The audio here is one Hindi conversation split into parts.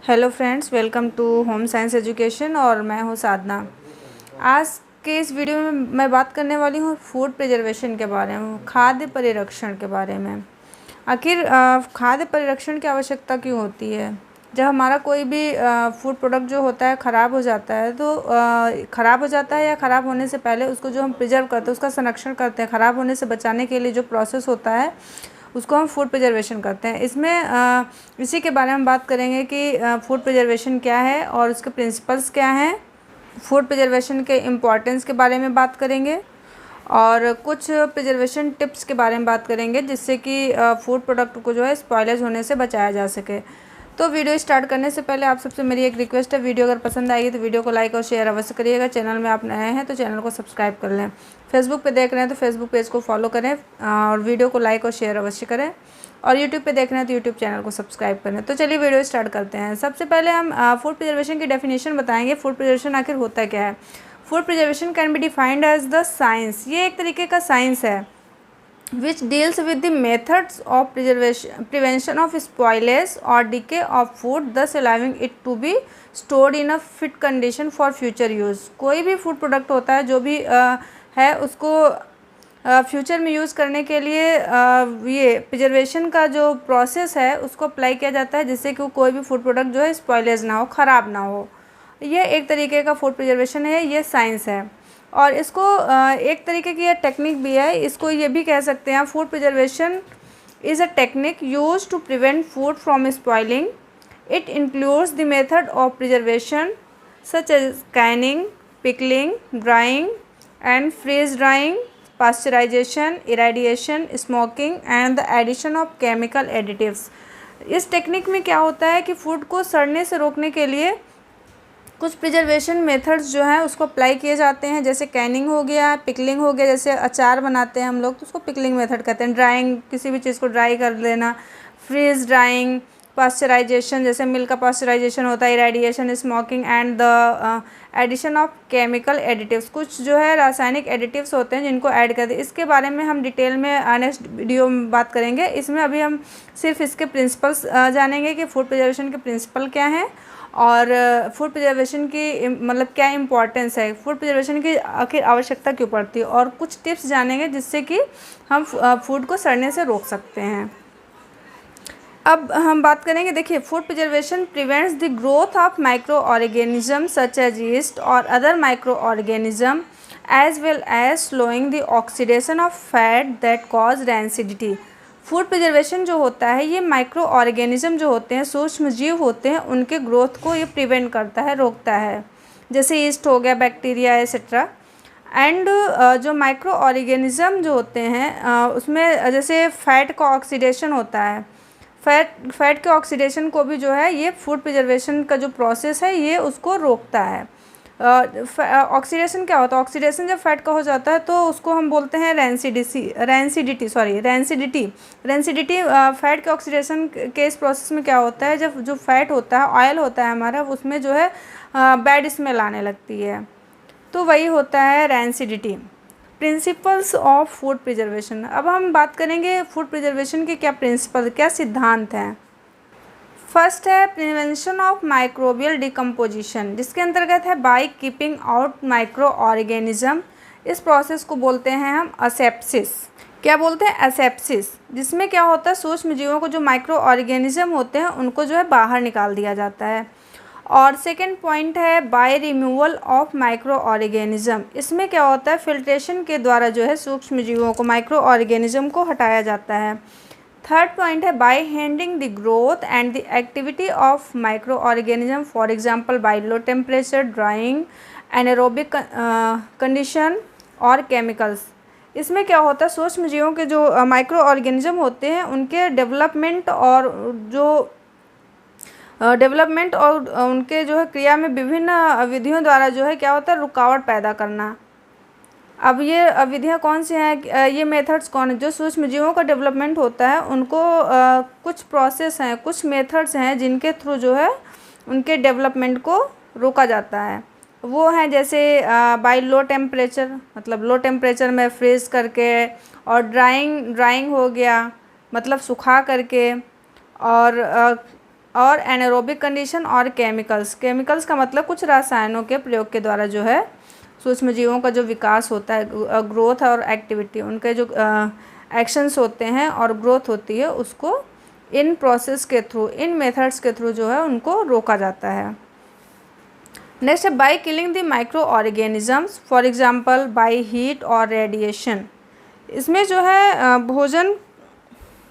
Hello friends, welcome to home science education और मैं हूँ साधना। आज के इस वीडियो में मैं बात करने वाली हूँ फूड प्रिजर्वेशन के बारे में, खाद्य परिरक्षण के बारे में। आखिर खाद्य परिरक्षण की आवश्यकता क्यों होती है? जब हमारा कोई भी फूड प्रोडक्ट जो होता है ख़राब हो जाता है तो ख़राब हो जाता है या ख़राब होने से पहले उसको जो हम प्रिजर्व करते हैं, उसका संरक्षण करते हैं, ख़राब होने से बचाने के लिए जो प्रोसेस होता है उसको हम फूड प्रिजर्वेशन करते हैं। इसमें इसी के बारे में बात करेंगे कि फूड प्रिजर्वेशन क्या है और उसके प्रिंसिपल्स क्या हैं। फूड प्रिजर्वेशन के इम्पोर्टेंस के बारे में बात करेंगे और कुछ प्रिजर्वेशन टिप्स के बारे में बात करेंगे जिससे कि फूड प्रोडक्ट को जो है स्पॉयलेज होने से बचाया जा सके। तो वीडियो स्टार्ट करने से पहले आप सबसे मेरी एक रिक्वेस्ट है, वीडियो अगर पसंद आएगी तो वीडियो को लाइक और शेयर अवश्य करिएगा। चैनल में आप नए हैं तो चैनल को सब्सक्राइब कर लें। फेसबुक पे देख रहे हैं तो फेसबुक पेज को फॉलो करें और वीडियो को लाइक और शेयर अवश्य करें। और यूट्यूब पे देख रहे हैं तो यूट्यूब चैनल को सब्सक्राइब करें। तो चलिए वीडियो स्टार्ट करते हैं। सबसे पहले हम फूड प्रिजर्वेशन की डेफिनेशन बताएंगे। फूड प्रिजर्वेशन आखिर होता क्या है? Food preservation can be defined as the science, ये एक तरीके का साइंस है which deals with the methods of prevention of spoilage or decay of food, thus allowing it to be stored in a fit condition for future use। कोई भी फूड प्रोडक्ट होता है जो भी है उसको फ्यूचर में यूज़ करने के लिए ये प्रिजर्वेशन का जो प्रोसेस है उसको अप्लाई किया जाता है जिससे कि कोई भी फूड प्रोडक्ट जो है स्पॉयलेज ना हो, ख़राब ना हो। ये एक तरीके का फूड प्रिजर्वेशन है, ये साइंस है। और इसको एक तरीके की ये टेक्निक भी है, इसको ये भी कह सकते हैं food preservation is a technique use to prevent food from spoiling. It includes the method of preservation such as canning, pickling, drying and freeze drying, pasteurization, irradiation, smoking and the addition of chemical additives. इस टेक्निक में क्या होता है कि फूड को सड़ने से रोकने के लिए कुछ प्रिजर्वेशन मेथड्स जो हैं उसको अप्लाई किए जाते हैं, जैसे कैनिंग हो गया, पिकलिंग हो गया, जैसे अचार बनाते हैं हम लोग तो उसको पिकलिंग मेथड कहते हैं। ड्राइंग, किसी भी चीज़ को ड्राई कर देना, फ्रीज ड्राइंग, पास्चराइजेशन, जैसे मिल्क का पास्चराइजेशन होता है, irradiation, smoking and the addition of chemical additives. कुछ जो है रासायनिक एडिटिव्स होते हैं जिनको ऐड करते हैं। इसके बारे में हम डिटेल में नेक्स्ट वीडियो में बात करेंगे। इसमें अभी हम सिर्फ इसके प्रिंसिपल्स जानेंगे कि फूड प्रिजर्वेशन के प्रिंसिपल क्या हैं और फूड प्रिजर्वेशन की मतलब क्या इम्पोर्टेंस है, फूड प्रिजर्वेशन की आखिर आवश्यकता क्यों पड़ती है, और कुछ टिप्स जानेंगे जिससे कि हम फूड को सड़ने से रोक सकते हैं। अब हम बात करेंगे, देखिए food preservation prevents the growth of micro organism such as yeast और other micro organism as well as slowing the oxidation of fat that cause rancidity. Food preservation जो होता है ये माइक्रो ऑर्गेनिज्म जो होते हैं, सूक्ष्म जीव होते हैं, उनके ग्रोथ को ये प्रिवेंट करता है, रोकता है, जैसे ईस्ट हो गया, बैक्टीरिया एसेट्रा। एंड जो माइक्रो ऑर्गेनिज्म जो होते हैं उसमें जैसे फैट का ऑक्सीडेशन होता है, फैट के ऑक्सीडेशन को भी जो है ये फूड प्रिजर्वेशन का जो प्रोसेस है ये उसको रोकता है। ऑक्सीडेशन क्या होता है? ऑक्सीडेशन जब फैट का हो जाता है तो उसको हम बोलते हैं रैंसिडिटी। फैट के ऑक्सीडेशन के इस प्रोसेस में क्या होता है, जब जो फैट होता है, ऑयल होता है हमारा, उसमें जो है बैड स्मेल आने लगती है, तो वही होता है rancidity. Principles of food preservation. अब हम बात करेंगे फूड प्रिजर्वेशन के क्या प्रिंसिपल, क्या सिद्धांत हैं। फर्स्ट है प्रिवेंशन ऑफ माइक्रोबियल डिकम्पोजिशन, जिसके अंतर्गत है by keeping out micro organism. इस प्रोसेस को बोलते हैं हम असेप्सिस। क्या बोलते हैं? असेप्सिस। जिसमें क्या होता है, सूक्ष्म जीवों को जो माइक्रो ऑर्गेनिज्म होते हैं उनको जो है बाहर निकाल दिया जाता है। और सेकेंड पॉइंट है by removal of micro organism. इसमें क्या होता है, फिल्ट्रेशन के द्वारा जो है सूक्ष्म जीवों को, माइक्रो ऑर्गेनिज्म को हटाया जाता है। थर्ड पॉइंट है by handling the growth and the activity of micro organism, for example by low temperature, drying, anaerobic condition और केमिकल्स। इसमें क्या होता है, सूक्ष्म जीवों के जो माइक्रो ऑर्गेनिज्म होते हैं उनके डेवलपमेंट और उनके जो है क्रिया में विभिन्न विधियों द्वारा जो है क्या होता है, रुकावट पैदा करना। अब ये विधियाँ कौन सी हैं, ये मेथड्स कौन है? जो सूक्ष्म जीवों का डेवलपमेंट होता है उनको कुछ प्रोसेस हैं, कुछ मेथड्स हैं जिनके थ्रू जो है उनके डेवलपमेंट को रोका जाता है। वो हैं जैसे बाय लो टेम्परेचर, मतलब लो टेम्परेचर में फ्रीज करके, और ड्राइंग हो गया मतलब सुखा करके, और और एनारोबिक कंडीशन और केमिकल्स। केमिकल्स का मतलब कुछ रसायनों के प्रयोग के द्वारा जो है सूक्ष्म जीवों का जो विकास होता है, ग्रोथ और एक्टिविटी, उनके जो एक्शंस होते हैं और ग्रोथ होती है, उसको इन प्रोसेस के थ्रू, इन मेथड्स के थ्रू जो है उनको रोका जाता है। नेक्स्ट है by killing the micro organisms, for example by heat और रेडिएशन। इसमें जो है भोजन,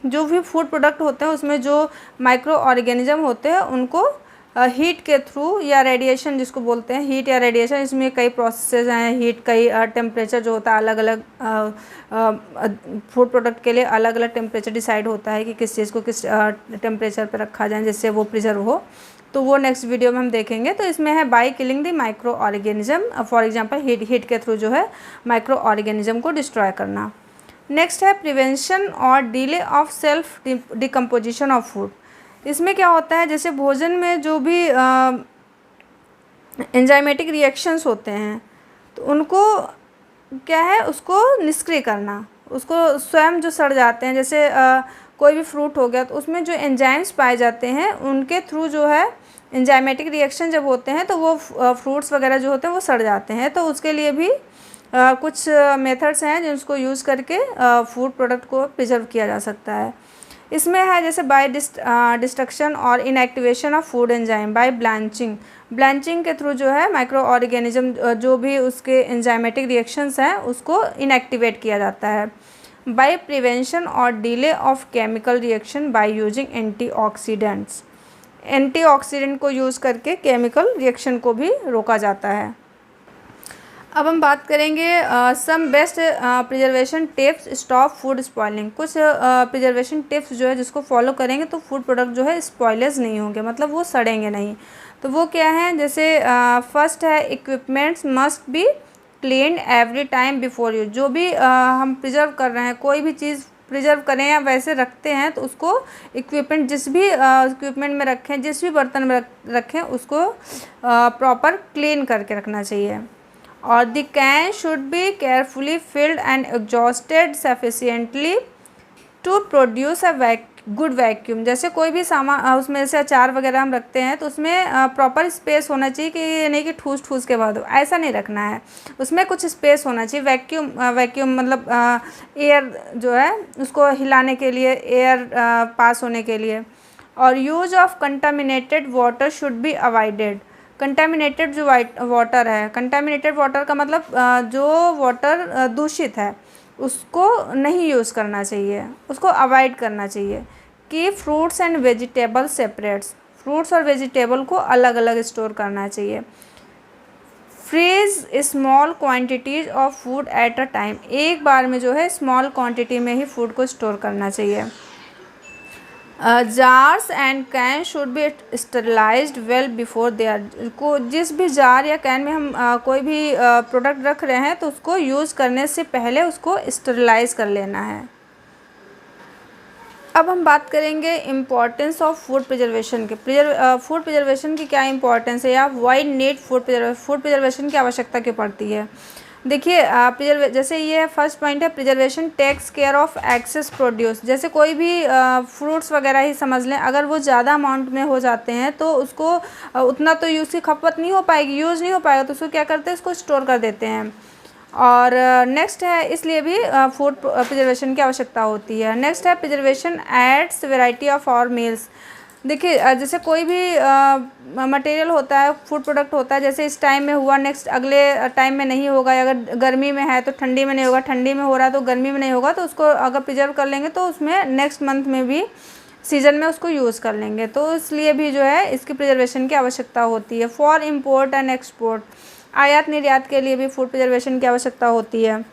जो भी फूड प्रोडक्ट होते हैं उसमें जो माइक्रो ऑर्गेनिज्म होते हैं उनको हीट के थ्रू या रेडिएशन जिसको बोलते हैं, हीट या रेडिएशन, इसमें कई प्रोसेसेस हैं। हीट, कई टेम्परेचर जो होता है अलग अलग फूड प्रोडक्ट के लिए अलग अलग टेम्परेचर डिसाइड होता है कि किस चीज़ को किस टेम्परेचर पर रखा जाए जिससे वो प्रिजर्व हो, तो वो नेक्स्ट वीडियो में हम देखेंगे। तो इसमें है by killing the micro organism, for example heat के थ्रू जो है माइक्रो ऑर्गेनिज्म को डिस्ट्रॉय करना। नेक्स्ट है प्रिवेंशन और delay of self decomposition of food. इसमें क्या होता है, जैसे भोजन में जो भी एंजाइमेटिक रिएक्शंस होते हैं तो उनको क्या है, उसको निष्क्रिय करना, उसको स्वयं जो सड़ जाते हैं, जैसे कोई भी फ्रूट हो गया तो उसमें जो एंजाइम्स पाए जाते हैं उनके थ्रू जो है एंजाइमेटिक रिएक्शन जब होते हैं तो वो फ्रूट्स वगैरह जो होते हैं वो सड़ जाते हैं। तो उसके लिए भी कुछ मेथड्स हैं जिसको यूज़ करके फूड प्रोडक्ट को प्रिजर्व किया जा सकता है। इसमें है जैसे बाय डिस्ट्रक्शन और inactivation of food enzyme by blanching. Blanching के थ्रू जो है माइक्रो ऑर्गेनिज्म जो भी उसके एंजाइमेटिक रिएक्शंस हैं उसको इनएक्टिवेट किया जाता है। बाय प्रिवेंशन और delay of chemical reaction by using antioxidants. Antioxidant को यूज़ करके केमिकल रिएक्शन को भी रोका जाता है। अब हम बात करेंगे some best preservation tips stop food spoiling. कुछ प्रिजर्वेशन टिप्स जो है जिसको फॉलो करेंगे तो फूड प्रोडक्ट जो है स्पॉयलेज नहीं होंगे, मतलब वो सड़ेंगे नहीं। तो वो क्या है, जैसे फर्स्ट है equipments must be clean every time before use. जो भी हम प्रिजर्व कर रहे हैं, कोई भी चीज़ प्रिजर्व करें या वैसे रखते हैं तो उसको इक्विपमेंट, जिस भी इक्विपमेंट में रखें, जिस भी बर्तन में रखें उसको प्रॉपर क्लीन करके रखना चाहिए। और the can should be carefully filled and exhausted sufficiently to produce a good vacuum. जैसे कोई भी सामान उसमें जैसे अचार वगैरह हम रखते हैं तो उसमें प्रॉपर स्पेस होना चाहिए कि ये नहीं कि ठूस ठूस के बाद ऐसा नहीं रखना है, उसमें कुछ स्पेस होना चाहिए। वैक्यूम मतलब एयर जो है उसको हिलाने के लिए, एयर पास होने के लिए। और use of contaminated water should be avoided. Contaminated जो वाटर है, कंटामिनेटेड वाटर का मतलब जो वाटर दूषित है उसको नहीं यूज़ करना चाहिए, उसको अवॉइड करना चाहिए। कि fruits and vegetable separates, fruits और वेजिटेबल को अलग अलग स्टोर करना चाहिए। Freeze small quantities of food at a time, एक बार में जो है स्मॉल क्वांटिटी में ही फूड को स्टोर करना चाहिए। Jars and can should be sterilized well before they are. को जिस भी जार या कैन में हम कोई भी प्रोडक्ट रख रहे हैं तो उसको यूज़ करने से पहले उसको स्टरलाइज कर लेना है। अब हम बात करेंगे इम्पॉर्टेंस ऑफ फूड प्रिजर्वेशन के। फूड प्रिजर्वेशन की क्या इंपॉर्टेंस है या वाई नीड फूड प्रिजर्वेशन की आवश्यकता क्यों पड़ती है। देखिए जैसे ये फर्स्ट पॉइंट है preservation takes care of excess produce. जैसे कोई भी फ्रूट्स वगैरह ही समझ लें, अगर वो ज़्यादा अमाउंट में हो जाते हैं तो उसको उतना तो यूज़ की खपत नहीं हो पाएगी, यूज़ नहीं हो पाएगा, तो उसको क्या करते हैं, उसको स्टोर कर देते हैं। और नेक्स्ट है इसलिए भी फूड प्रिजर्वेशन की आवश्यकता होती है। नेक्स्ट है preservation adds variety of our meals. देखिए जैसे कोई भी मटेरियल होता है, फूड प्रोडक्ट होता है, जैसे इस टाइम में हुआ नेक्स्ट अगले टाइम में नहीं होगा, अगर गर्मी में है तो ठंडी में नहीं होगा, ठंडी में हो रहा है तो गर्मी में नहीं होगा, तो उसको अगर प्रिजर्व कर लेंगे तो उसमें नेक्स्ट मंथ में भी सीज़न में उसको यूज़ कर लेंगे। तो इसलिए भी जो है इसकी प्रिजर्वेशन की आवश्यकता होती है। फॉर इम्पोर्ट एंड एक्सपोर्ट, आयात निर्यात के लिए भी फूड प्रिजर्वेशन की आवश्यकता होती है।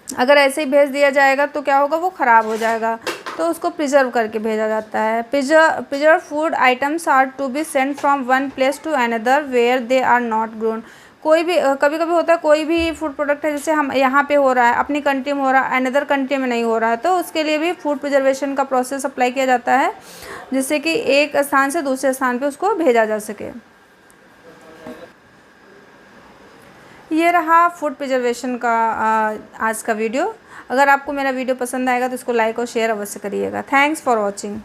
अगर ऐसे ही भेज दिया जाएगा तो क्या होगा, वो ख़राब हो जाएगा, तो उसको प्रिजर्व करके भेजा जाता है। Preserve food items are to be sent from one place to another where they are not grown. कोई भी कभी कभी होता है, कोई भी फूड प्रोडक्ट है जैसे हम यहाँ पे हो रहा है, अपनी कंट्री में हो रहा है, अनदर कंट्री में नहीं हो रहा है, तो उसके लिए भी फूड प्रिजर्वेशन का प्रोसेस अप्लाई किया जाता है जिससे कि एक स्थान से दूसरे स्थान पे उसको भेजा जा सके। ये रहा फूड प्रिजर्वेशन का आज का वीडियो। अगर आपको मेरा वीडियो पसंद आएगा तो इसको लाइक और शेयर अवश्य करिएगा। Thanks for watching.